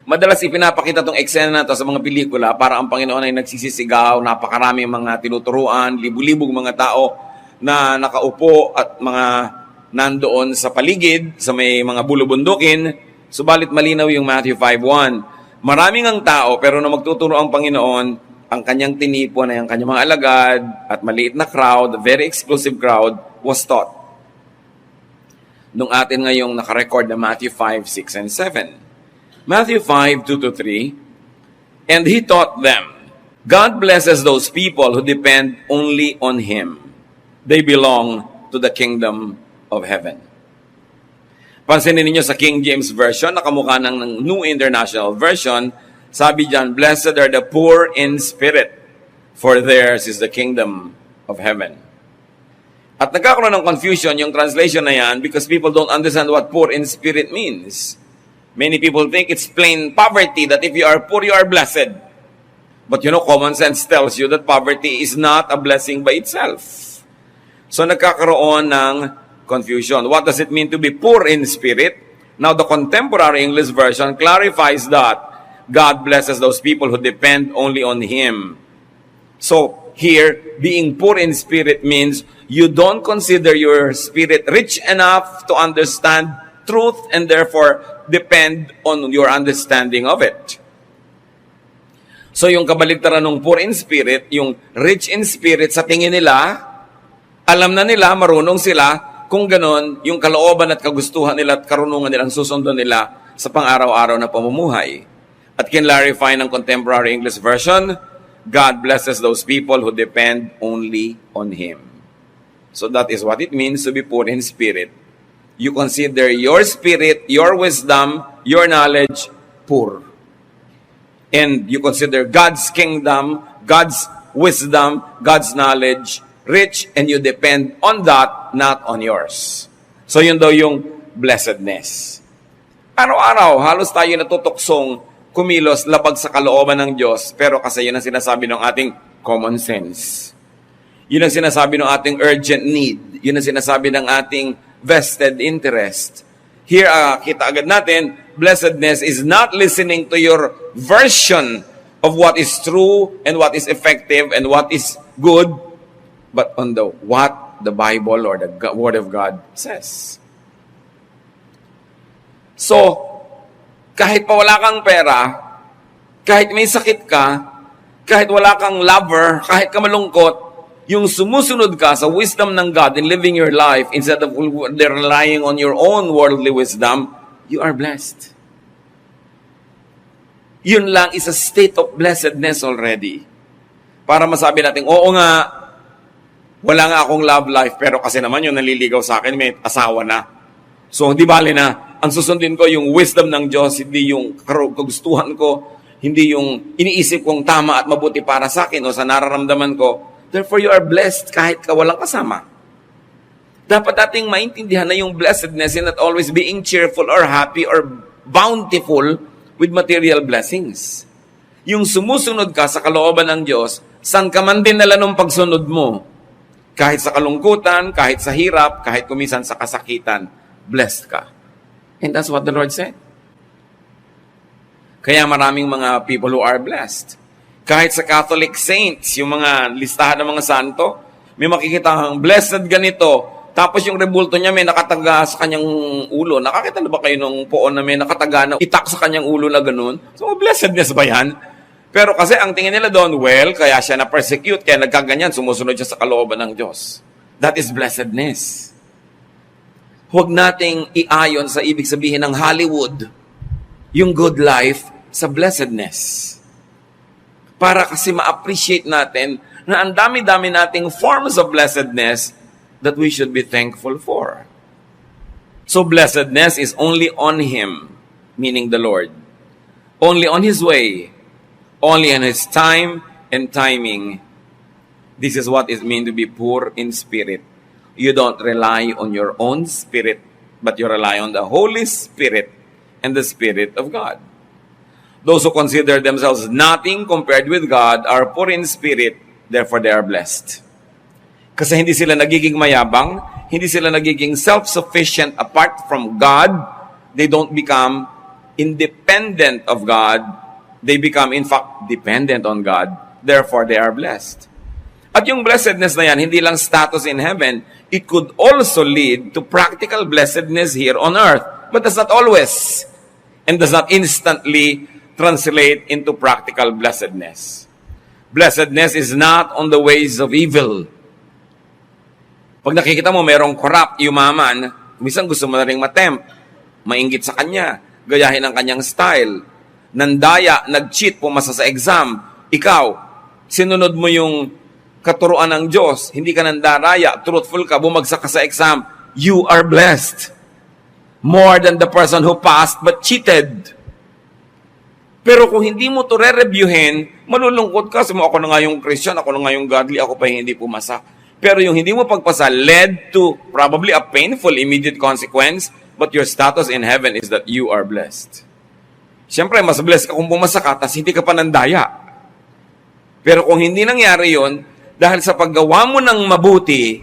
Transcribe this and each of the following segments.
Madalas ipinapakita itong eksena na to sa mga pelikula para ang Panginoon ay nagsisisigaw, napakaraming mga tinuturuan, libu-libong mga tao na nakaupo at mga nandoon sa paligid, sa may mga bulubundukin. Subalit malinaw yung Matthew 5:1. Maraming ang tao pero na magtuturo ang Panginoon, ang kanyang tinipon ay ang kanyang mga alagad at maliit na crowd, very exclusive crowd, was taught. Nung atin ngayong nakarecord na Matthew 5, 6, and 7. Matthew 5, 2-3, and he taught them, God blesses those people who depend only on Him. They belong to the kingdom of heaven. Pansinin ninyo sa King James Version, nakamukha ng New International Version, sabi dyan, blessed are the poor in spirit, for theirs is the kingdom of heaven. At nagkakaroon ng confusion yung translation na yan because people don't understand what poor in spirit means. Many people think it's plain poverty, that if you are poor, you are blessed. But common sense tells you that poverty is not a blessing by itself. So nagkakaroon ng confusion. What does it mean to be poor in spirit? Now the contemporary English version clarifies that God blesses those people who depend only on Him. So here, being poor in spirit means you don't consider your spirit rich enough to understand truth and therefore depend on your understanding of it. So yung kabaligtaran ng poor in spirit, yung rich in spirit, sa tingin nila, alam na nila, marunong sila, kung ganon, yung kalooban at kagustuhan nila at karunungan nilang susundon nila sa pang-araw-araw na pamumuhay. At kinlarify ng contemporary English version, God blesses those people who depend only on Him. So that is what it means to be poor in spirit. You consider your spirit, your wisdom, your knowledge poor. And you consider God's kingdom, God's wisdom, God's knowledge rich, and you depend on that, not on yours. So yun daw yung blessedness. Araw-araw, halos tayo natutuksong kumilos labag sa kalooban ng Diyos, pero kasi yun ang sinasabi ng ating common sense. Yun ang sinasabi ng ating urgent need. Yun ang sinasabi ng ating vested interest. Here, kita agad natin, blessedness is not listening to your version of what is true and what is effective and what is good, but on what the Bible or the Word of God says. So, kahit pa wala kang pera, kahit may sakit ka, kahit wala kang lover, kahit ka malungkot, yung sumusunod ka sa wisdom ng God in living your life instead of relying on your own worldly wisdom, you are blessed. Yun lang is a state of blessedness already. Para masabi natin, oo nga, wala nga akong love life, pero kasi naman yung naliligaw sa akin, may asawa na. So, di bale na, ang susundin ko yung wisdom ng Diyos, hindi yung kagustuhan ko, hindi yung iniisip kong tama at mabuti para sa akin o sa nararamdaman ko. Therefore, you are blessed kahit ka walang kasama. Dapat ating maintindihan na yung blessedness is not always being cheerful or happy or bountiful with material blessings. Yung sumusunod ka sa kalooban ng Diyos, saan ka man din nala ng pagsunod mo. Kahit sa kalungkutan, kahit sa hirap, kahit kumisan sa kasakitan, blessed ka. And that's what the Lord said. Kaya maraming mga people who are blessed. Kahit sa Catholic saints, yung mga listahan ng mga santo, may makikita kang blessed ganito, tapos yung rebulto niya may nakataga sa kanyang ulo. Nakakita na ba kayo ng poon na may nakataga na itak sa kanyang ulo na ganun? So, blessedness ba yan? Pero kasi ang tingin nila doon, well, kaya siya na-persecute, kaya nagkaganyan, sumusunod siya sa kalooban ng Diyos. That is blessedness. Huwag nating iayon sa ibig sabihin ng Hollywood, yung good life sa blessedness. Para kasi ma-appreciate natin na ang dami-dami nating forms of blessedness that we should be thankful for. So blessedness is only on Him, meaning the Lord. Only on His way. Only in His time and timing. This is what it means to be poor in spirit. You don't rely on your own spirit, but you rely on the Holy Spirit and the Spirit of God. Those who consider themselves nothing compared with God are poor in spirit, therefore they are blessed. Kasi hindi sila nagiging mayabang, hindi sila nagiging self-sufficient apart from God, they don't become independent of God, they become in fact dependent on God. Therefore, they are blessed. At yung blessedness na yan, hindi lang status in heaven, it could also lead to practical blessedness here on earth. But that's not always, and does not instantly translate into practical blessedness. Blessedness is not on the ways of evil. Pag nakikita mo merong corrupt, yumaman, minsan gusto mo na rin matempt, mainggit sa kanya, gayahin ang kanyang style, nandaya, nag-cheat, pumasa sa exam, ikaw, sinunod mo yung katuruan ng Diyos, hindi ka nandaraya, truthful ka, bumagsak ka sa exam, you are blessed. More than the person who passed but cheated. Pero kung hindi mo to re-reviewin, malulungkot ka, sabi mo, ako na nga yung Christian, ako na nga yung godly, ako pa hindi pumasa. Pero yung hindi mo pagpasa led to probably a painful immediate consequence, but your status in heaven is that you are blessed. Siyempre, mas blessed ka kung pumasa ka, tas hindi ka pa nandaya. Pero kung hindi nangyari yon, dahil sa paggawa mo ng mabuti,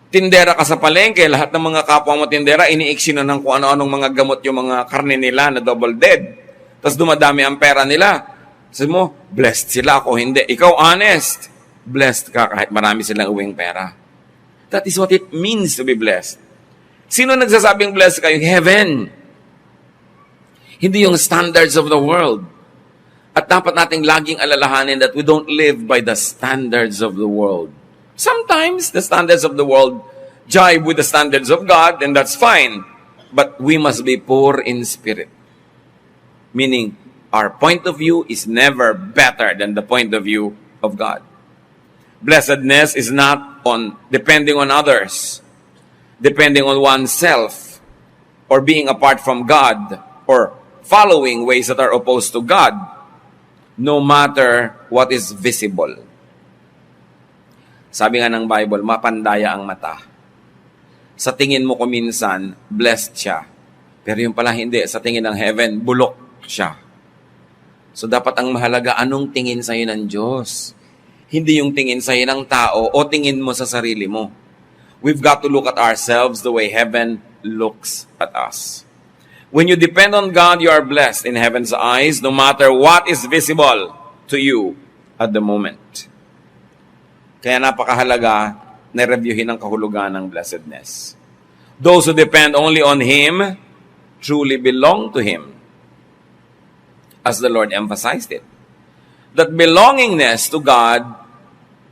tindera ka sa palengke, lahat ng mga kapwa mo tindera, iniiksi na ng kung ano-anong mga gamot yung mga karne nila na double dead. Tapos dumadami ang pera nila. Sabi mo, blessed sila, ako hindi. Ikaw honest, blessed ka kahit marami silang uwing pera. That is what it means to be blessed. Sino nagsasabing blessed kayo? Heaven. Hindi yung standards of the world. At dapat nating laging alalahanin that we don't live by the standards of the world. Sometimes, the standards of the world jibe with the standards of God, and that's fine. But we must be poor in spirit. Meaning, our point of view is never better than the point of view of God. Blessedness is not on depending on others, depending on oneself, or being apart from God, or following ways that are opposed to God, no matter what is visible. Sabi nga ng Bible, mapandaya ang mata. Sa tingin mo kuminsan, blessed siya. Pero yung pala hindi, sa tingin ng heaven, bulok siya. So dapat ang mahalaga, anong tingin sa'yo ng Diyos? Hindi yung tingin sa'yo ng tao o tingin mo sa sarili mo. We've got to look at ourselves the way heaven looks at us. When you depend on God, you are blessed in heaven's eyes, no matter what is visible to you at the moment. Kaya napakahalaga na reviewin ang kahulugan ng blessedness. Those who depend only on Him truly belong to Him, as the Lord emphasized it. That belongingness to God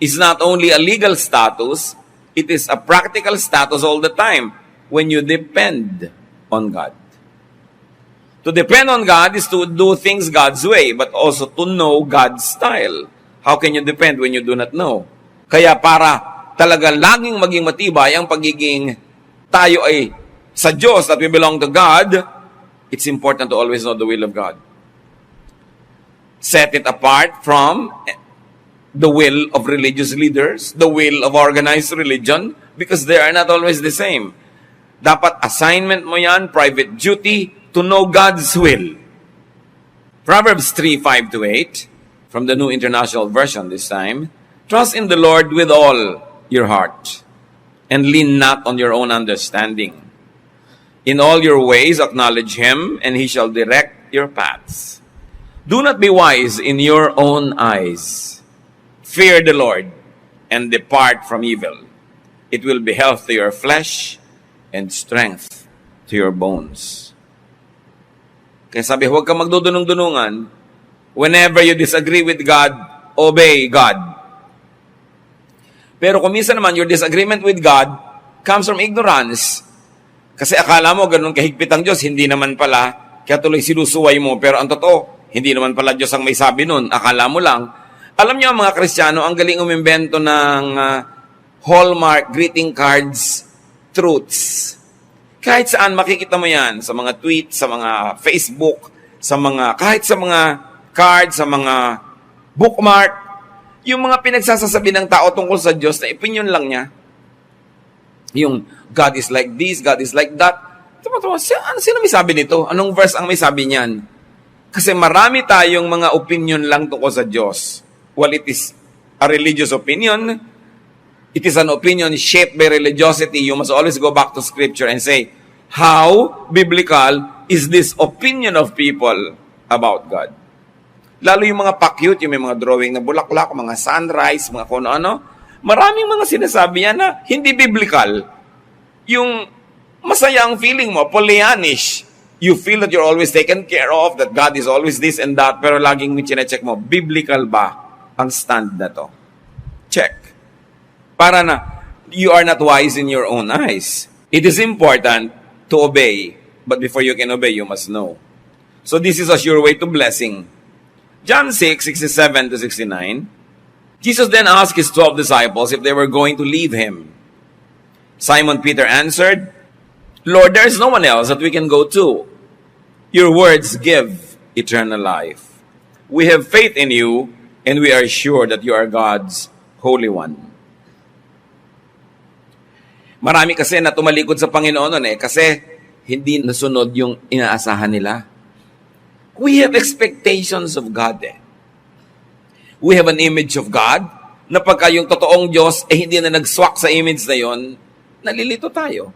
is not only a legal status, it is a practical status all the time when you depend on God. To depend on God is to do things God's way, but also to know God's style. How can you depend when you do not know? Kaya para talaga laging maging matibay ang pagiging tayo ay sa Diyos, that we belong to God, it's important to always know the will of God. Set it apart from the will of religious leaders, the will of organized religion, because they are not always the same. Dapat assignment mo yan, private duty, to know God's will. Proverbs 3:5-8, from the New International Version this time, trust in the Lord with all your heart, and lean not on your own understanding. In all your ways acknowledge Him, and He shall direct your paths. Do not be wise in your own eyes. Fear the Lord, and depart from evil. It will be health to your flesh, and strength to your bones. Kaya sabi, huwag ka magdudunong-dunungan. Whenever you disagree with God, obey God. Pero kung minsan naman, your disagreement with God comes from ignorance. Kasi akala mo, ganun kahigpit ang Diyos, hindi naman pala, kaya tuloy sinusuway mo. Pero ang totoo, hindi naman pala Diyos ang may sabi nun. Akala mo lang. Alam niyo mga Kristiyano, ang galing umimbento ng Hallmark greeting cards, truths. Kahit saan makikita mo yan, sa mga tweets, sa mga Facebook, kahit sa mga cards, sa mga bookmark, yung mga pinagsasasabi ng tao tungkol sa Diyos na opinion lang niya. Yung God is like this, God is like that. Sino may sabi nito? Anong verse ang may sabi niyan? Kasi marami tayong mga opinion lang tungkol sa Diyos. Well, it is a religious opinion. It is an opinion shaped by religiosity. You must always go back to Scripture and say, how biblical is this opinion of people about God. Lalo yung mga pa-cute, yung may mga drawing na bulaklak, mga sunrise, mga kung ano. Maraming mga sinasabi yan na hindi biblical. Yung masaya ang feeling mo, Pollyannish. You feel that you're always taken care of, that God is always this and that, pero laging chinecheck mo, biblical ba ang stand na to? Check. Para na, you are not wise in your own eyes. It is important to obey, but before you can obey, you must know. So this is a sure way to blessing. John 6:67 to 69, Jesus then asked his 12 disciples if they were going to leave him. Simon Peter answered, Lord, there is no one else that we can go to. Your words give eternal life. We have faith in you, and we are sure that you are God's Holy One. Marami kasi na tumalikod sa Panginoon kasi hindi nasunod yung inaasahan nila. We have expectations of God We have an image of God na pagka yung totoong Diyos hindi na nagswak sa image na yon, nalilito tayo.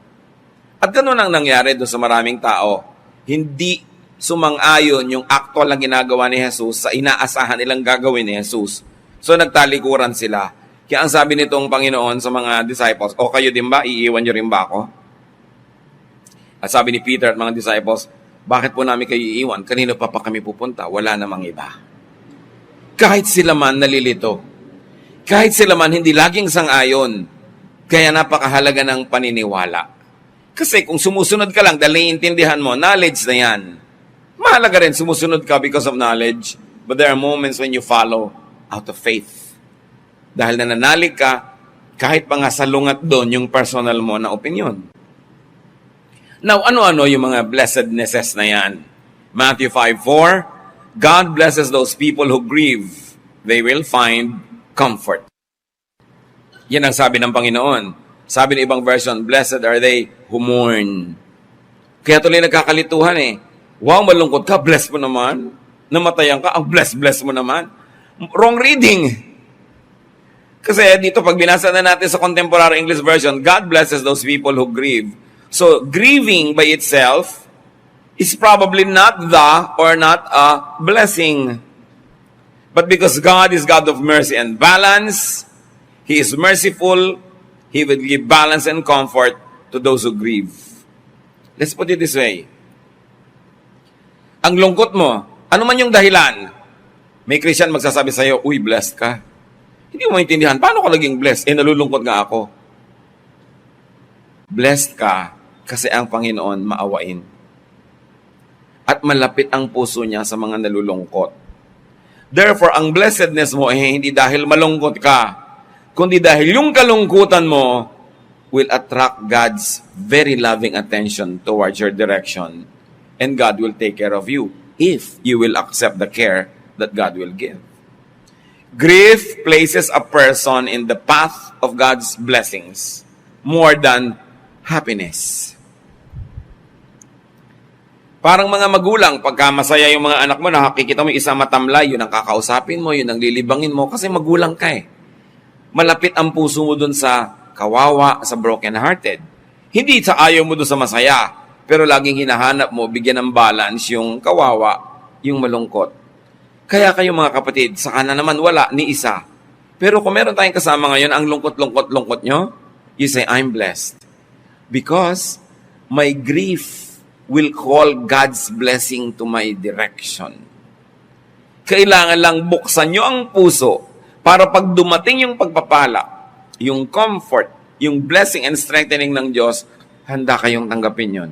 At ganoon ang nangyari doon sa maraming tao. Hindi sumang-ayon yung actual na ginagawa ni Jesus sa inaasahan nilang gagawin ni Jesus. So nagtalikuran sila. Kaya ang sabi nitong Panginoon sa mga disciples, o kayo din ba? Iiwan nyo rin ba ako? At sabi ni Peter at mga disciples, bakit po namin kayo iiwan? Kanino pa kami pupunta? Wala namang iba. Kahit sila man nalilito. Kahit sila man hindi laging sang-ayon. Kaya napakahalaga ng paniniwala. Kasi kung sumusunod ka lang dahil naiintindihan mo, knowledge na yan. Mahalaga rin sumusunod ka because of knowledge. But there are moments when you follow out of faith. Dahil nananalig ka, kahit pa nga salungat doon yung personal mo na opinion. Now, ano-ano yung mga blessednesses na yan? Matthew 5:4, God blesses those people who grieve. They will find comfort. Yan ang sabi ng Panginoon. Sabi ng ibang version, blessed are they who mourn. Kaya tuloy nagkakalituhan Wow, malungkot ka, bless mo naman. Namatayan ka, ang bless mo naman. Wrong reading. Kasi dito, pag binasa na natin sa Contemporary English Version, God blesses those people who grieve. So, grieving by itself is probably not a blessing. But because God is God of mercy and balance, He is merciful, He will give balance and comfort to those who grieve. Let's put it this way. Ang lungkot mo, ano man yung dahilan, may Christian magsasabi sa'yo, uy, blessed ka. Hindi mo maintindihan, paano ka naging blessed? Nalulungkot nga ako. Blessed ka kasi ang Panginoon maawain. At malapit ang puso niya sa mga nalulungkot. Therefore, ang blessedness mo hindi dahil malungkot ka, kundi dahil yung kalungkutan mo will attract God's very loving attention towards your direction. And God will take care of you if you will accept the care that God will give. Grief places a person in the path of God's blessings more than happiness. Parang mga magulang, pagka masaya yung mga anak mo, nakikita mo yung isang matamlay, yun ang kakausapin mo, yun ang lilibangin mo, kasi magulang ka Malapit ang puso mo dun sa kawawa, sa broken-hearted. Hindi sa ayaw mo dun sa masaya, pero laging hinahanap mo, bigyan ng balance yung kawawa, yung malungkot. Kaya kayo mga kapatid, sa kanan naman wala, ni isa. Pero kung meron tayong kasama ngayon, ang lungkot nyo, you say, I'm blessed. Because my grief will call God's blessing to my direction. Kailangan lang buksan nyo ang puso para pag dumating yung pagpapala, yung comfort, yung blessing and strengthening ng Diyos, handa kayong tanggapin yon.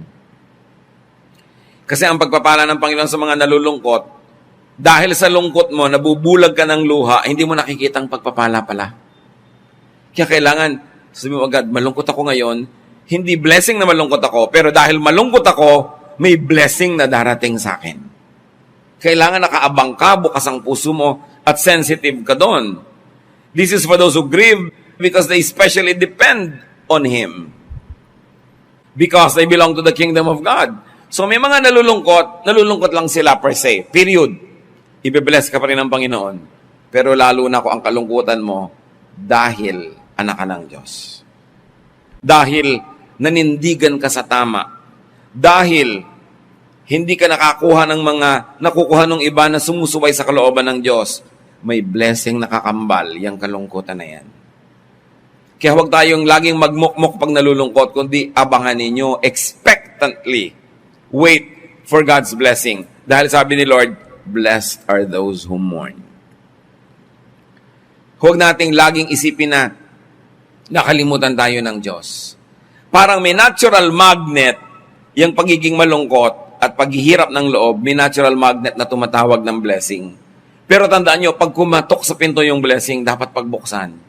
Kasi ang pagpapala ng Panginoon sa mga nalulungkot, dahil sa lungkot mo, nabubulag ka ng luha, hindi mo nakikita ang pagpapala pala. Kaya kailangan, sabi mo agad, malungkot ako ngayon, hindi blessing na malungkot ako, pero dahil malungkot ako, may blessing na darating sa akin. Kailangan nakaabang ka, bukas ang puso mo, at sensitive ka doon. This is for those who grieve because they especially depend on Him. Because they belong to the kingdom of God. So may mga nalulungkot lang sila per se. Period. Ibe-bless ka pa rin ng Panginoon. Pero lalo na kung ang kalungkutan mo dahil anak ka ng Diyos. Dahil nanindigan ka sa tama. Dahil hindi ka nakakuha ng mga nakukuha ng iba na sumusuway sa kalooban ng Diyos, may blessing nakakambal yung kalungkutan na yan. Kaya huwag tayong laging magmukmok pag nalulungkot, kundi abangan ninyo expectantly. Wait for God's blessing. Dahil sabi ni Lord, blessed are those who mourn. Huwag nating laging isipin na nakalimutan tayo ng Diyos. Parang may natural magnet yung pagiging malungkot at paghihirap ng loob, may natural magnet na tumatawag ng blessing. Pero tandaan nyo, pag kumatok sa pinto yung blessing, dapat pagbuksan.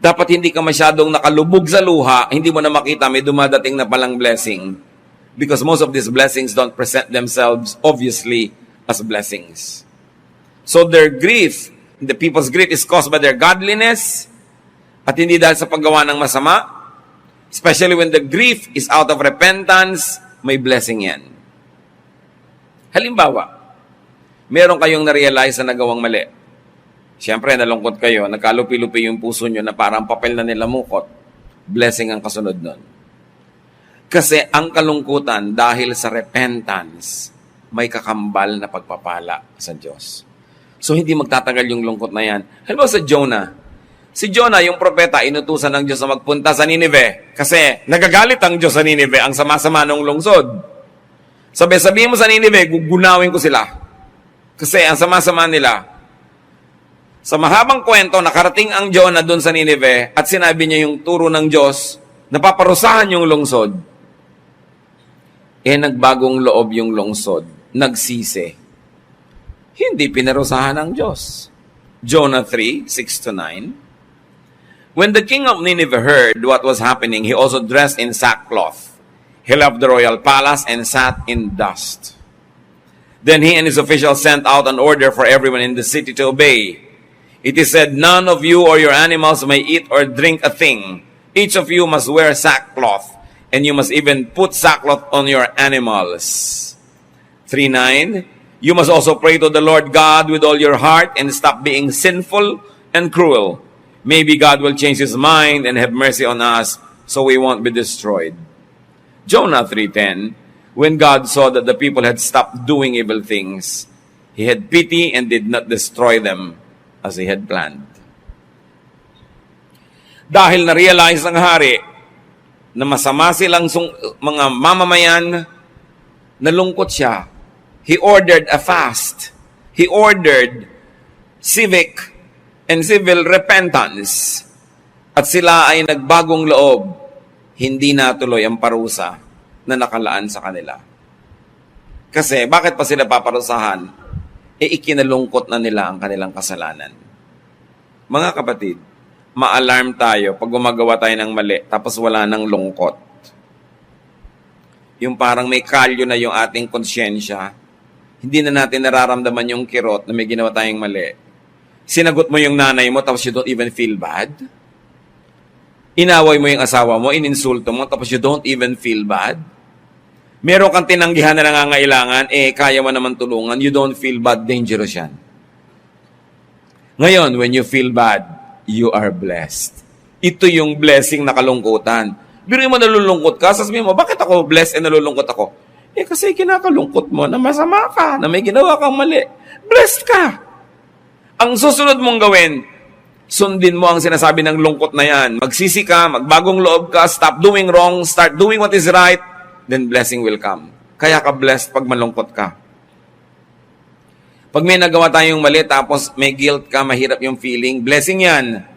Dapat hindi ka masyadong nakalubog sa luha, hindi mo na makita may dumadating na palang blessing. Because most of these blessings don't present themselves obviously as blessings. So their grief, the people's grief is caused by their godliness at hindi dahil sa paggawa ng masama. Especially when the grief is out of repentance, may blessing yan. Halimbawa, meron kayong na-realize na nagawang mali. Siyempre, nalungkot kayo, nagkalupi-lupi yung puso nyo na parang papel na nilamukot. Blessing ang kasunod nun. Kasi ang kalungkutan dahil sa repentance, may kakambal na pagpapala sa Diyos. So, hindi magtatagal yung lungkot na yan. Halimbawa sa Jonah. Si Jonah, yung propeta, inutusan ng Diyos na magpunta sa Nineveh. Kasi nagagalit ang Diyos sa Nineveh, ang sama-sama ng lungsod. Sabihin mo sa Nineveh, gugunawin ko sila. Kasi ang sama-sama nila. Sa mahabang kwento, nakarating ang Jonah doon sa Nineveh at sinabi niya yung turo ng Diyos, napaparusahan yung lungsod. Nagbagong loob yung lungsod. Nagsisi. Hindi pinarusahan ng Diyos. Jonah 3:6-9. When the king of Nineveh heard what was happening, he also dressed in sackcloth. He left the royal palace and sat in dust. Then he and his officials sent out an order for everyone in the city to obey. It is said, none of you or your animals may eat or drink a thing. Each of you must wear sackcloth, and you must even put sackcloth on your animals. 3:9. You must also pray to the Lord God with all your heart and stop being sinful and cruel. Maybe God will change His mind and have mercy on us so we won't be destroyed. Jonah 3:10. When God saw that the people had stopped doing evil things, He had pity and did not destroy them as He had planned. Dahil na-realize ng hari na masama silang mga mamamayan, nalungkot siya. He ordered a fast. He ordered civic and civil repentance. At sila ay nagbagong loob. Hindi natuloy ang parusa na nakalaan sa kanila. Kasi, bakit pa sila paparusahan? Ikinalungkot na nila ang kanilang kasalanan. Mga kapatid, ma-alarm tayo pag gumagawa tayo ng mali, tapos wala ng lungkot. Yung parang may kalyo na yung ating konsyensya, hindi na natin nararamdaman yung kirot na may ginawa tayong mali. Sinagot mo yung nanay mo, tapos you don't even feel bad. Inaway mo yung asawa mo, ininsulto mo, tapos you don't even feel bad. Meron kang tinanggihan na nangangailangan, kaya mo naman tulungan, you don't feel bad, dangerous yan. Ngayon, when you feel bad, you are blessed. Ito yung blessing na kalungkutan. Biruin mo nalulungkot ka, sasabihin mo, bakit ako blessed and nalulungkot ako? Kasi kinakalungkot mo na masama ka, na may ginawa kang mali. Blessed ka! Ang susunod mong gawin, sundin mo ang sinasabi ng lungkot na yan. Magsisi ka, magbagong loob ka, stop doing wrong, start doing what is right, then blessing will come. Kaya ka blessed pag malungkot ka. Pag may nagawa tayong mali, tapos may guilt ka, mahirap yung feeling, blessing yan.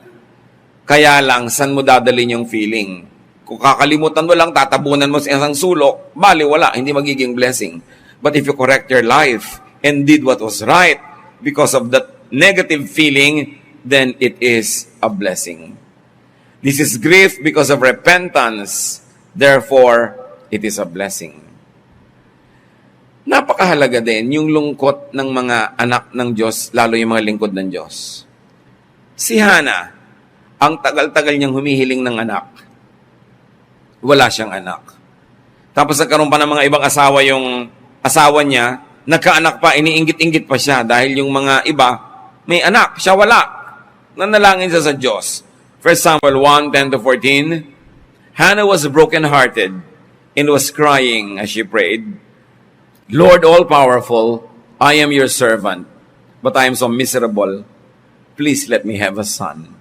Kaya lang, saan mo dadalhin yung feeling? Kung kakalimutan mo lang, tatabunan mo sa isang sulok, bali, wala, hindi magiging blessing. But if you correct your life and did what was right because of that negative feeling, then it is a blessing. This is grief because of repentance. Therefore, it is a blessing. Napakahalaga din yung lungkot ng mga anak ng Diyos, lalo yung mga lingkod ng Diyos. Si Hannah, ang tagal-tagal niyang humihiling ng anak. Wala siyang anak. Tapos nagkaroon pa ng mga ibang asawa yung asawa niya, nagkaanak pa, iniinggit-inggit pa siya dahil yung mga iba, may anak, siya wala. Nanalangin siya sa Diyos. 1 Samuel 1:10-14, Hannah was broken-hearted and was crying as she prayed. Lord all-powerful, I am your servant, but I am so miserable. Please let me have a son.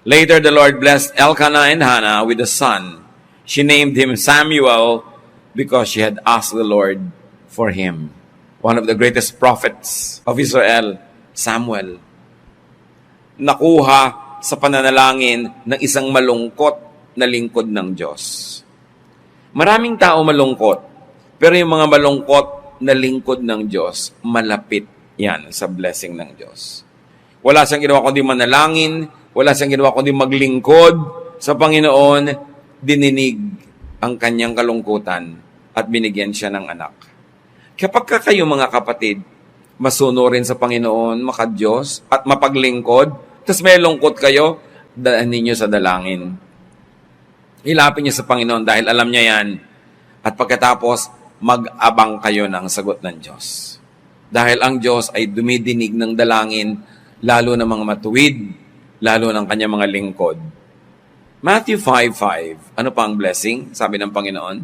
Later, the Lord blessed Elkanah and Hannah with a son. She named him Samuel because she had asked the Lord for him. One of the greatest prophets of Israel, Samuel, nakuha sa pananalangin ng isang malungkot na lingkod ng Diyos. Maraming tao malungkot, pero yung mga malungkot na lingkod ng Diyos, malapit yan sa blessing ng Diyos. Wala siyang ginawa kundi manalangin, wala siyang ginawa kundi maglingkod sa Panginoon, dininig ang kanyang kalungkutan at binigyan siya ng anak. Kapag kayo mga kapatid, masunurin sa Panginoon, maka-Diyos, at mapaglingkod, tapos may lungkot kayo, daan ninyo sa dalangin. Ilapin niyo sa Panginoon dahil alam niya yan. At pagkatapos, mag-abang kayo ng sagot ng Diyos. Dahil ang Diyos ay dumidinig ng dalangin, lalo ng mga matuwid, lalo ng kanyang mga lingkod. Matthew 5:5, ano pa ang blessing? Sabi ng Panginoon,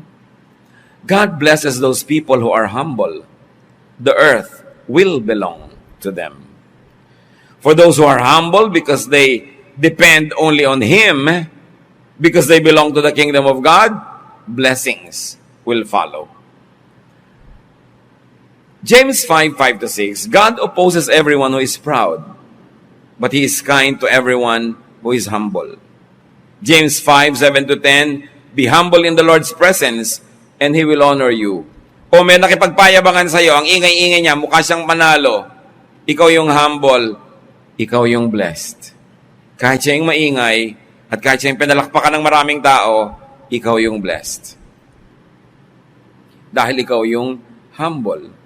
God blesses those people who are humble. The earth will belong to them. For those who are humble because they depend only on Him, because they belong to the kingdom of God, blessings will follow. James 5:5-6, God opposes everyone who is proud, but He is kind to everyone who is humble. James 5:7-10, be humble in the Lord's presence, and He will honor you. O may nakipagpayabangan sa iyo, ang ingay-ingay niya, mukha siyang panalo. Ikaw yung humble, ikaw yung blessed. Kahit siya yung maingay, at kahit siya yung pinalakpakan ng maraming tao, ikaw yung blessed. Dahil ikaw yung humble.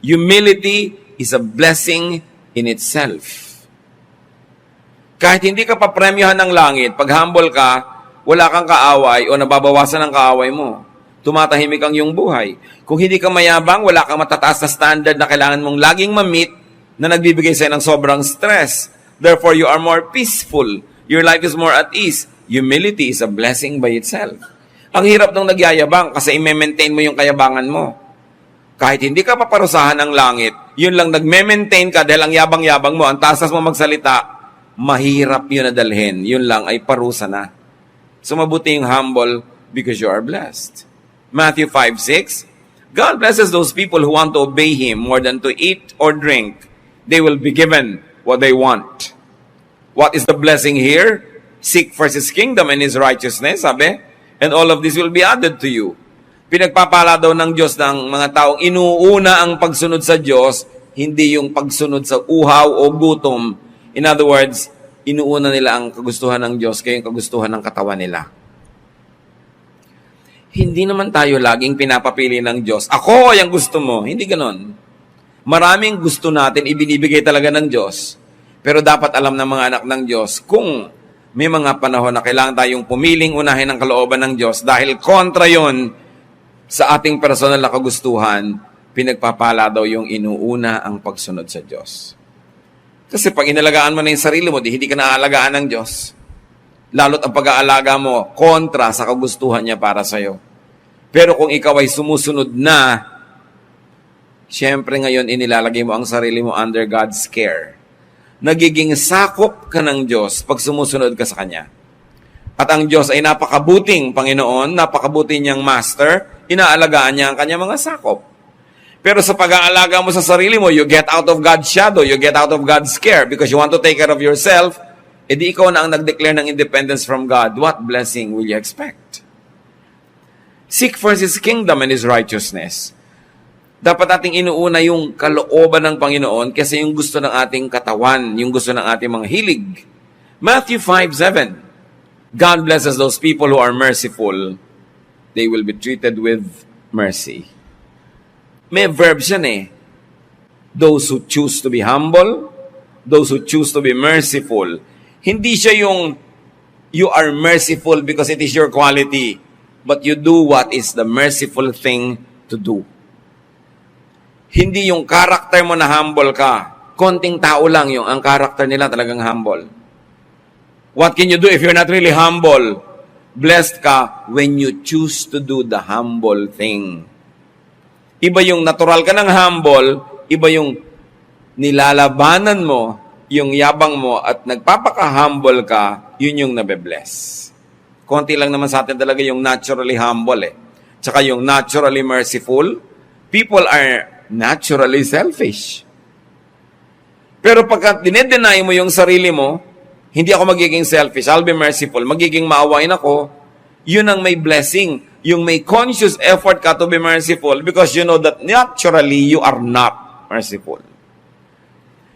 Humility is a blessing in itself. Kahit hindi ka papremyohan ng langit, pag humble ka, wala kang kaaway o nababawasan ang kaaway mo. Tumatahimik ang iyong buhay. Kung hindi ka mayabang, wala kang matataas na standard na kailangan mong laging ma-meet na nagbibigay sa'yo ng sobrang stress. Therefore, you are more peaceful. Your life is more at ease. Humility is a blessing by itself. Ang hirap nung nagyayabang kasi i-maintain mo yung kayabangan mo. Kahit hindi ka paparusahan ng langit, yun lang nagme-maintain ka dahil ang yabang-yabang mo, ang tasas mo magsalita, mahirap yun na dalhin. Yun lang ay parusa na. So mabuti yung humble because you are blessed. Matthew 5:6, God blesses those people who want to obey Him more than to eat or drink. They will be given what they want. What is the blessing here? Seek first His kingdom and His righteousness, sabi, and all of this will be added to you. Pinagpapala daw ng Diyos ng mga taong inuuna ang pagsunod sa Diyos, hindi yung pagsunod sa uhaw o gutom. In other words, inuuna nila ang kagustuhan ng Diyos kaya yung kagustuhan ng katawan nila. Hindi naman tayo laging pinapapili ng Diyos. Ako yung gusto mo. Hindi ganon. Maraming gusto natin ibinibigay talaga ng Diyos. Pero dapat alam ng mga anak ng Diyos kung may mga panahon na kailangan tayong pumiling unahin ang kalooban ng Diyos dahil kontra yon sa ating personal na kagustuhan, pinagpapala daw yung inuuna ang pagsunod sa Diyos. Kasi pag inalagaan mo na yung sarili mo, hindi ka naaalagaan ng Diyos. Lalo't ang pag-aalaga mo, kontra sa kagustuhan niya para sa'yo. Pero kung ikaw ay sumusunod na, syempre ngayon inilalagay mo ang sarili mo under God's care. Nagiging sakop ka ng Diyos pag sumusunod ka sa Kanya. At ang Diyos ay napakabuting Panginoon, napakabuting niyang Master, inaalagaan niya ang kanyang mga sakop. Pero sa pag-aalaga mo sa sarili mo, you get out of God's shadow, you get out of God's care because you want to take care of yourself, edi ikaw na ang nag-declare ng independence from God. What blessing will you expect? Seek first His kingdom and His righteousness. Dapat ating inuuna yung kalooban ng Panginoon kasi yung gusto ng ating katawan, yung gusto ng ating mga hilig. Matthew 5:7, God blesses those people who are merciful. They will be treated with mercy. May verbs yan eh. Those who choose to be humble, those who choose to be merciful. Hindi siya yung you are merciful because it is your quality, but you do what is the merciful thing to do. Hindi yung character mo na humble ka. Konting tao lang yung ang character nila talagang humble. What can you do if you're not really humble? Blessed ka when you choose to do the humble thing. Iba yung natural ka ng humble, iba yung nilalabanan mo, yung yabang mo at nagpapaka-humble ka, yun yung nabe-bless. Konti lang naman sa atin talaga yung naturally humble eh. Tsaka yung naturally merciful, people are naturally selfish. Pero pagka dinedenay mo yung sarili mo, hindi ako magiging selfish, I'll be merciful, magiging maawain ako, yun ang may blessing. Yung may conscious effort ka to be merciful because you know that naturally you are not merciful.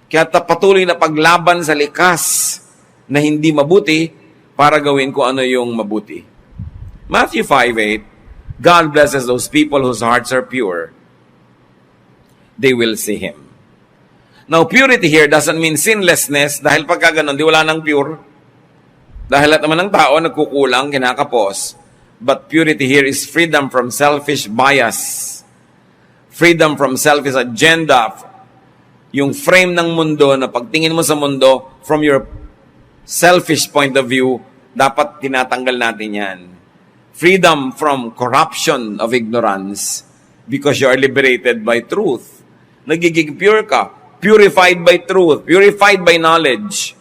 Kaya patuloy na paglaban sa likas na hindi mabuti para gawin ko ano yung mabuti. Matthew 5:8, God blesses those people whose hearts are pure. They will see Him. Now, purity here doesn't mean sinlessness dahil pagka ganun, di wala nang pure. Dahil lahat naman ng tao nagkukulang, kinakapos. But purity here is freedom from selfish bias. Freedom from selfish agenda. Yung frame ng mundo na pagtingin mo sa mundo from your selfish point of view, dapat tinatanggal natin yan. Freedom from corruption of ignorance because you are liberated by truth. Nagiging pure ka. Purified by truth. Purified by knowledge.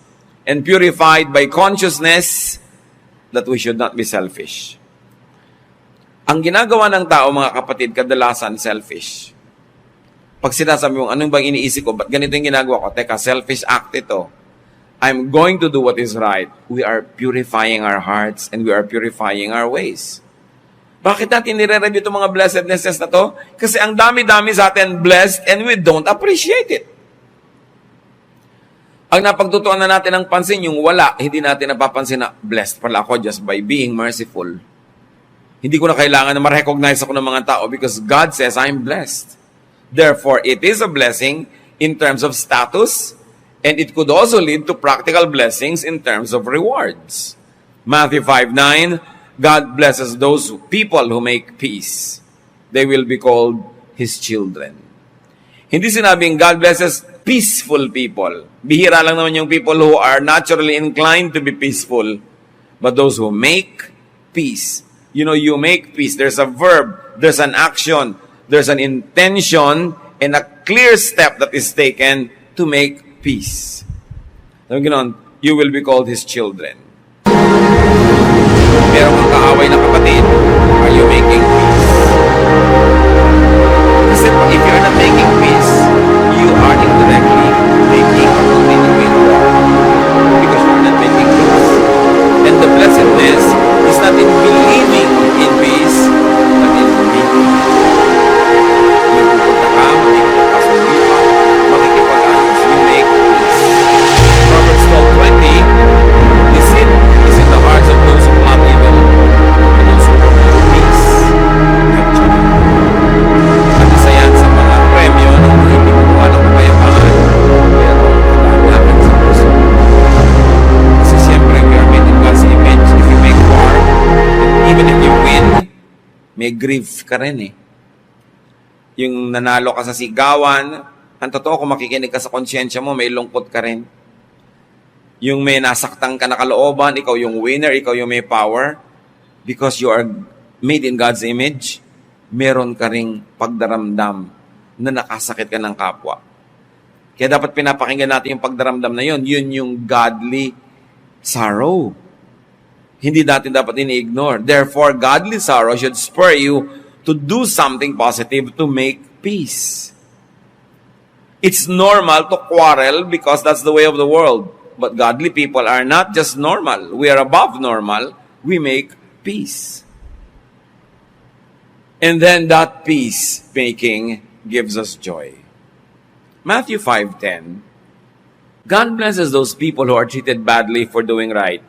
And purified by consciousness that we should not be selfish. Ang ginagawa ng tao, mga kapatid, kadalasan selfish. Pag sinasabi mo, anong bang iniisip ko? Ba't ganito yung ginagawa ko? Teka, selfish act ito. I'm going to do what is right. We are purifying our hearts and we are purifying our ways. Bakit natin nire-review itong mga blessednesses na to? Kasi ang dami-dami sa atin blessed and we don't appreciate it. Ang napagtutuan na natin ng pansin, yung wala, hindi natin napapansin na blessed pala ako just by being merciful. Hindi ko na kailangan na ma-recognize ako ng mga tao because God says I'm blessed. Therefore, it is a blessing in terms of status and it could also lead to practical blessings in terms of rewards. Matthew 5:9, God blesses those people who make peace. They will be called His children. Hindi sinabing God blesses peaceful people. Bihira lang naman yung people who are naturally inclined to be peaceful. But those who make peace. You know, you make peace. There's a verb, there's an action, there's an intention, and a clear step that is taken to make peace. Sabi ganoon, you will be called His children. Meron kang kaaway na kapatid, are you making peace? Kasi if you're not making peace, you are indirectly making or continuing war. Because you're not making peace. And the blessedness is not in believing in peace, but in making peace. May pupunta ka, makikipagkasundi ka, makikipag-ayos, you make peace. Proverbs 12:20, deceit is in the hearts of those who plot evil, and those who promote peace have joy. At isa yan sa mga premyo ng mga hindi kumuha ng kapayapaan, pero kaganakan sa puso. Kasi siyempre, we are made in God's image. If you make war, even if you win, may grief ka rin eh. Yung nanalo ka sa sigawan, ang totoo kung makikinig ka sa konsyensya mo, may lungkot ka rin. Yung may nasaktan ka na kalooban, ikaw yung winner, ikaw yung may power, because you are made in God's image, meron ka ring pagdaramdam na nakasakit ka ng kapwa. Kaya dapat pinapakinggan natin yung pagdaramdam na yun. Yun yung godly sorrow. Hindi natin dapat ini-ignore. Therefore, godly sorrow should spur you to do something positive to make peace. It's normal to quarrel because that's the way of the world. But godly people are not just normal. We are above normal. We make peace. And then that peace-making gives us joy. Matthew 5:10, God blesses those people who are treated badly for doing right.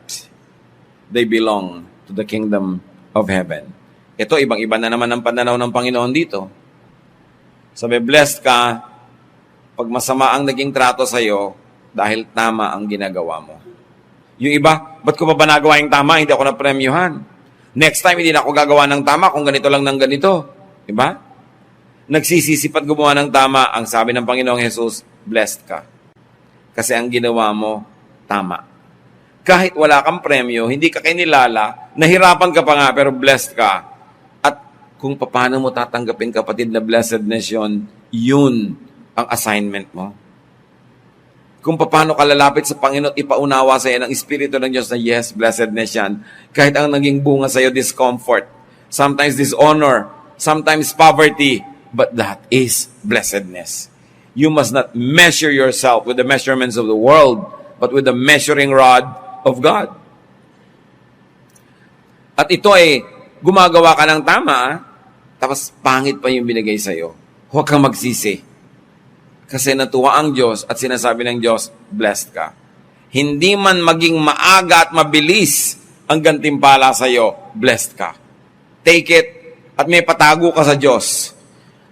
They belong to the kingdom of heaven. Ito, ibang-iba na naman ang pananaw ng Panginoon dito. Sabi, blessed ka pag masama ang naging trato sa'yo dahil tama ang ginagawa mo. Yung iba, ba't ko ba nagawa yung tama? Hindi ako na-premyuhan. Next time, hindi na ako gagawa ng tama kung ganito lang ng ganito. Diba? Nagsisisipat gumawa ng tama. Ang sabi ng Panginoong Jesus, blessed ka. Kasi ang ginawa mo, tama. Kahit wala kang premyo, hindi ka kinilala, nahirapan ka pa nga, pero blessed ka. At kung paano mo tatanggapin, kapatid, na blessedness yun ang assignment mo. Kung paano ka lalapit sa Panginoon at ipaunawa sa iyo ng Espiritu ng Diyos na yes, blessedness yan. Kahit ang naging bunga sa iyo, discomfort, sometimes dishonor, sometimes poverty, but that is blessedness. You must not measure yourself with the measurements of the world, but with the measuring rod of God. At ito ay gumagawa ka ng tama, tapos pangit pa yung binigay sa iyo. Huwag kang magsisi. Kasi natuwa ang Diyos at sinasabi ng Diyos, blessed ka. Hindi man maging maaga at mabilis ang gantimpala sa iyo, blessed ka. Take it at may patago ka sa Diyos.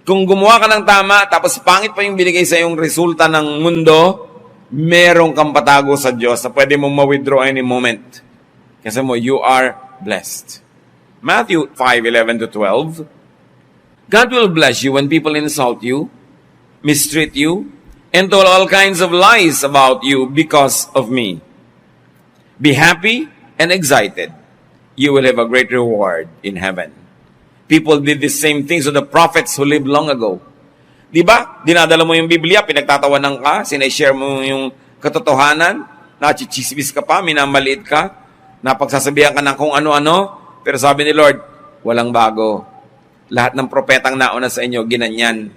Kung gumawa ka ng tama, tapos pangit pa yung binigay sa iyong resulta ng mundo, merong kang patago sa Diyos na pwede mong ma-withdraw any moment. Kasi you are blessed. Matthew 5:11-12, God will bless you when people insult you, mistreat you, and tell all kinds of lies about you because of me. Be happy and excited. You will have a great reward in heaven. People did the same things to the prophets who lived long ago. Di ba? Dinadala mo yung Biblia, pinagtatawanan ka, sinashare mo yung katotohanan, nachichismis ka pa, minamaliit ka, napagsasabihan ka ng kung ano-ano, pero sabi ni Lord, walang bago. Lahat ng propetang nauna sa inyo, ginanyan.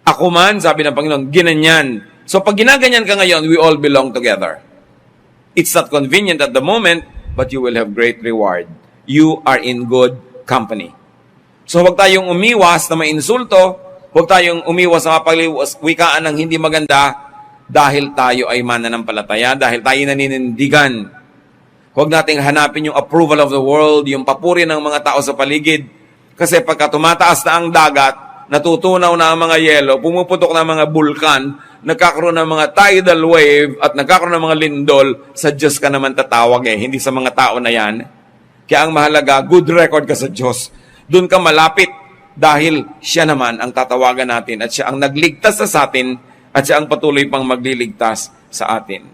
Ako man, sabi ng Panginoon, ginanyan. So pag ginaganyan ka ngayon, we all belong together. It's not convenient at the moment, but you will have great reward. You are in good company. So huwag tayong umiwas na mainsulto, huwag tayong umiwas na mapagwikaan ng hindi maganda dahil tayo ay mananampalataya, dahil tayo naninindigan. Huwag nating hanapin yung approval of the world, yung papuri ng mga tao sa paligid. Kasi pagka tumataas na ang dagat, natutunaw na ang mga yelo, pumuputok na ang mga bulkan, nagkakaroon ng mga tidal wave, at nagkakaroon ng mga lindol, sa Diyos ka naman tatawag hindi sa mga tao na yan. Kaya ang mahalaga, good record ka sa Diyos. Doon ka malapit dahil siya naman ang tatawagan natin at siya ang nagligtas sa atin at siya ang patuloy pang magliligtas sa atin.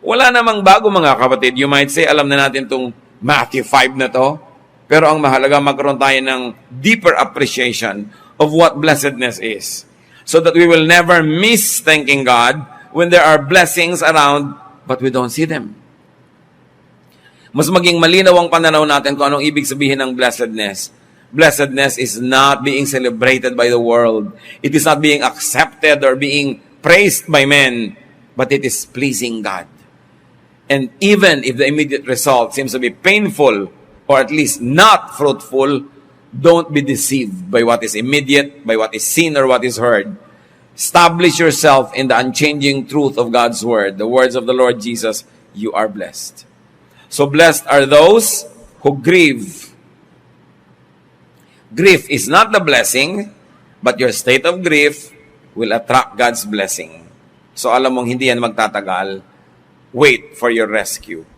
Wala namang bago mga kapatid. You might say, alam na natin itong Matthew 5 na to, pero ang mahalaga magkaroon tayo ng deeper appreciation of what blessedness is. So that we will never miss thanking God when there are blessings around but we don't see them. Mas maging malinaw ang pananaw natin kung anong ibig sabihin ng blessedness. Blessedness is not being celebrated by the world. It is not being accepted or being praised by men, but it is pleasing God. And even if the immediate result seems to be painful or at least not fruitful, don't be deceived by what is immediate, by what is seen or what is heard. Establish yourself in the unchanging truth of God's word, the words of the Lord Jesus. You are blessed. So blessed are those who grieve. Grief is not the blessing, but your state of grief will attract God's blessing. So alam mong hindi yan magtatagal. Wait for your rescue.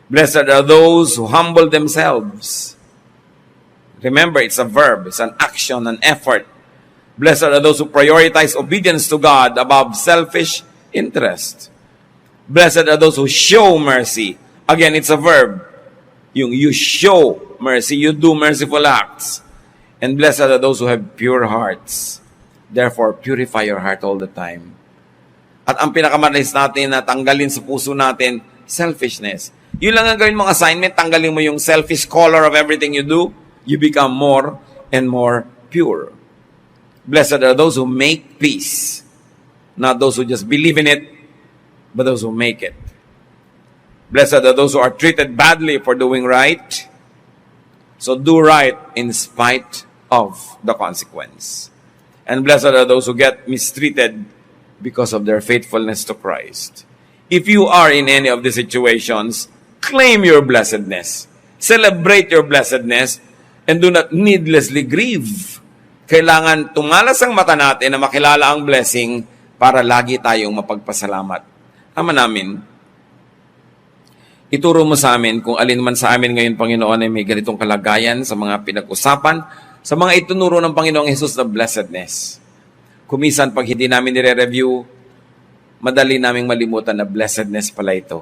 Blessed are those who humble themselves. Remember, it's a verb, it's an action, an effort. Blessed are those who prioritize obedience to God above selfish interest. Blessed are those who show mercy. Again, it's a verb. You show mercy, you do merciful acts. And blessed are those who have pure hearts. Therefore, purify your heart all the time. At ang pinakamalis natin na tanggalin sa puso natin, selfishness. Yun lang ang gawin mong assignment, tanggalin mo yung selfish color of everything you do, you become more and more pure. Blessed are those who make peace. Not those who just believe in it, but those who make it. Blessed are those who are treated badly for doing right. So do right in spite of the consequence. And blessed are those who get mistreated because of their faithfulness to Christ. If you are in any of these situations, claim your blessedness. Celebrate your blessedness and do not needlessly grieve. Kailangan tumalas ang mata natin na makilala ang blessing para lagi tayong mapagpasalamat. Ama namin, ituro mo sa amin kung alin man sa amin ngayon, Panginoon, ay may ganitong kalagayan sa mga pinag-usapan, sa mga itunuro ng Panginoong Jesus na blessedness. Kumisan pag hindi namin nire-review, madali naming malimutan na blessedness pala ito.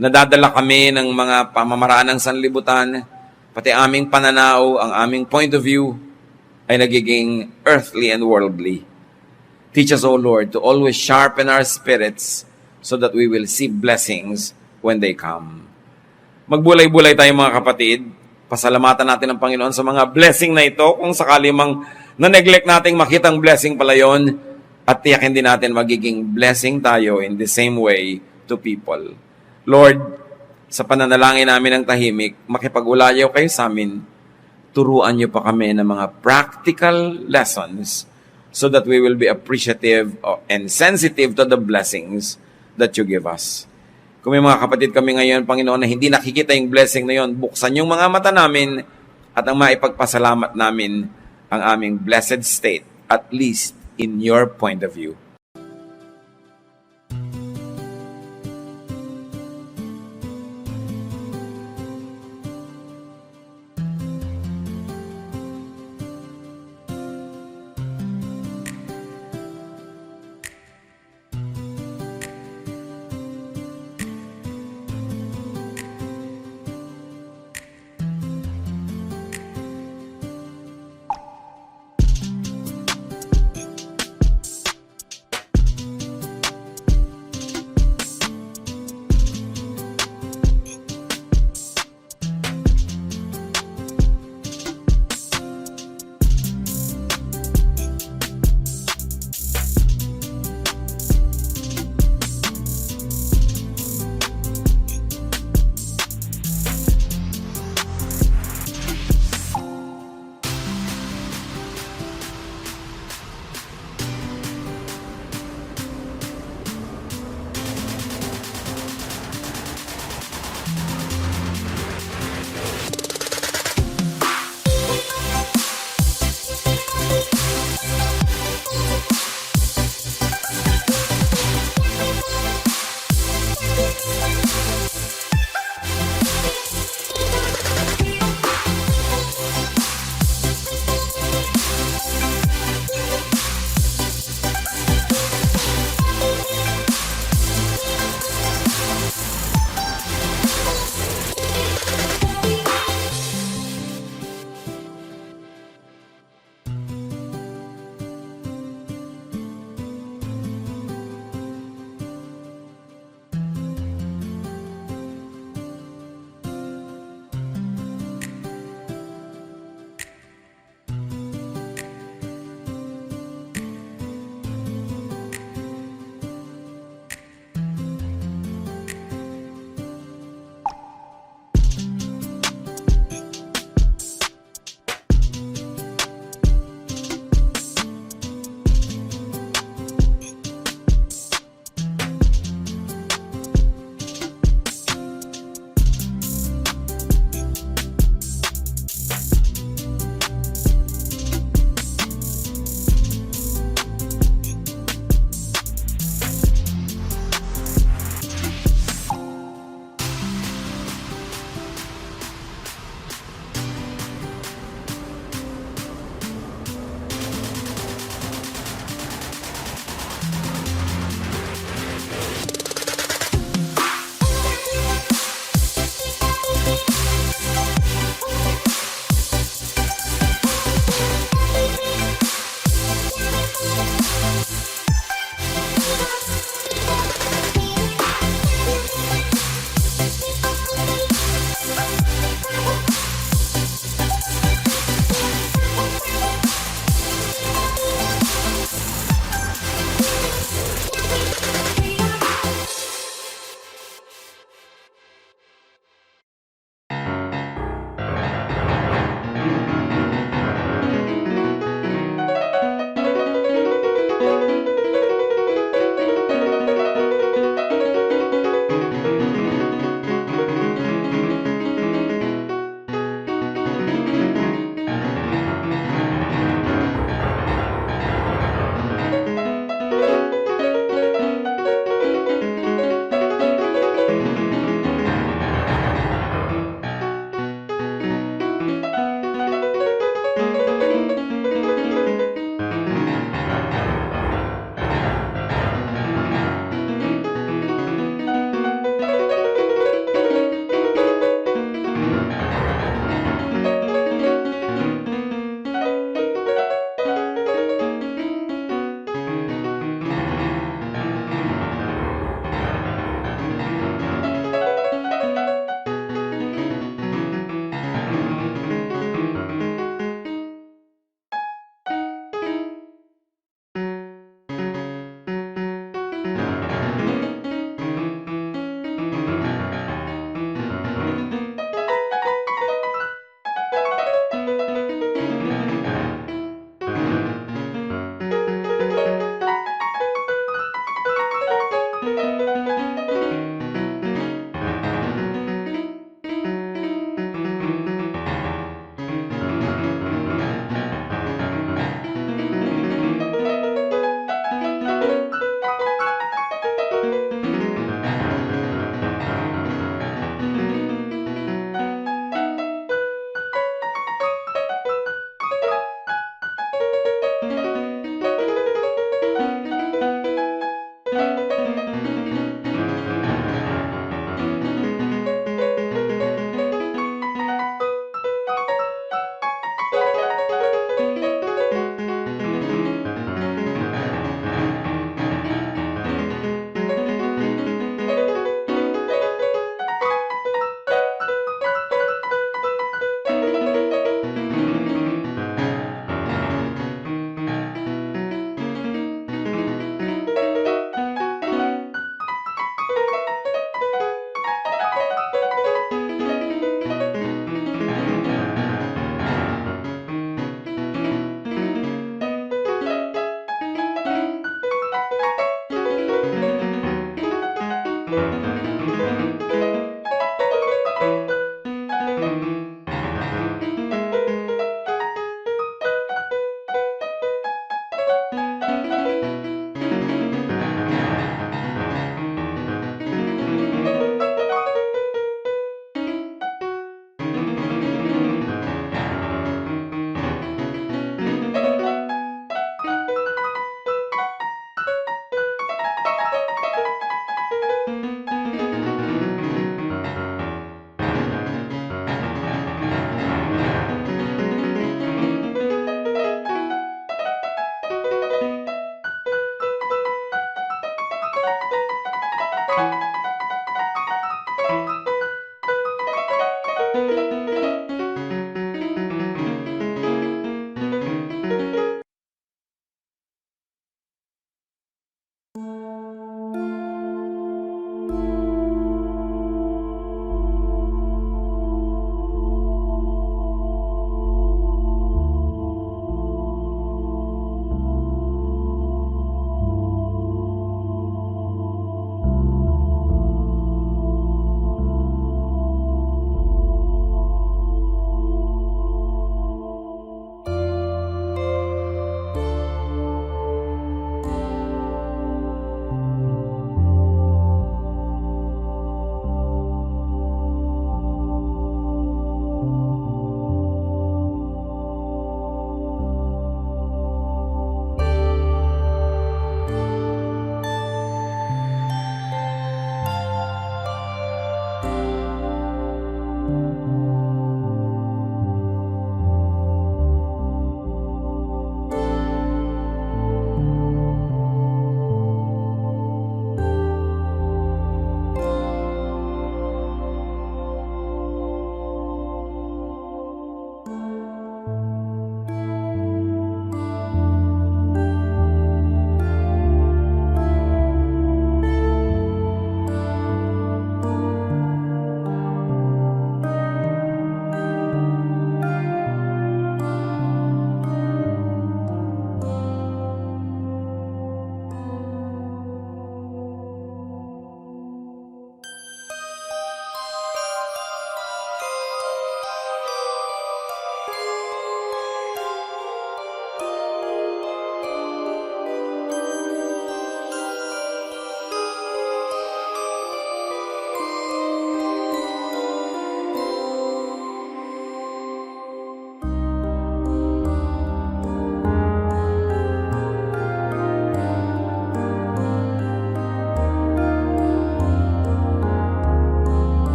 Nadadala kami ng mga pamamaraan ng sanlibutan, pati aming pananaw, ang aming point of view ay nagiging earthly and worldly. Teach us, O Lord, to always sharpen our spirits so that we will see blessings when they come. Magbulay-bulay tayo mga kapatid. Pasalamatan natin ang Panginoon sa mga blessing na ito. Kung sakali mang na-neglect nating makitang blessing pala yon, at tiyakin din natin magiging blessing tayo in the same way to people. Lord, sa pananalangin namin ng tahimik, makipag-ulayaw kayo sa amin. Turuan niyo pa kami ng mga practical lessons so that we will be appreciative and sensitive to the blessings that you give us. Kung may mga kapatid kami ngayon, Panginoon, na hindi nakikita yung blessing na yon, buksan yung mga mata namin at ang maipagpasalamat namin ang aming blessed state, at least in your point of view.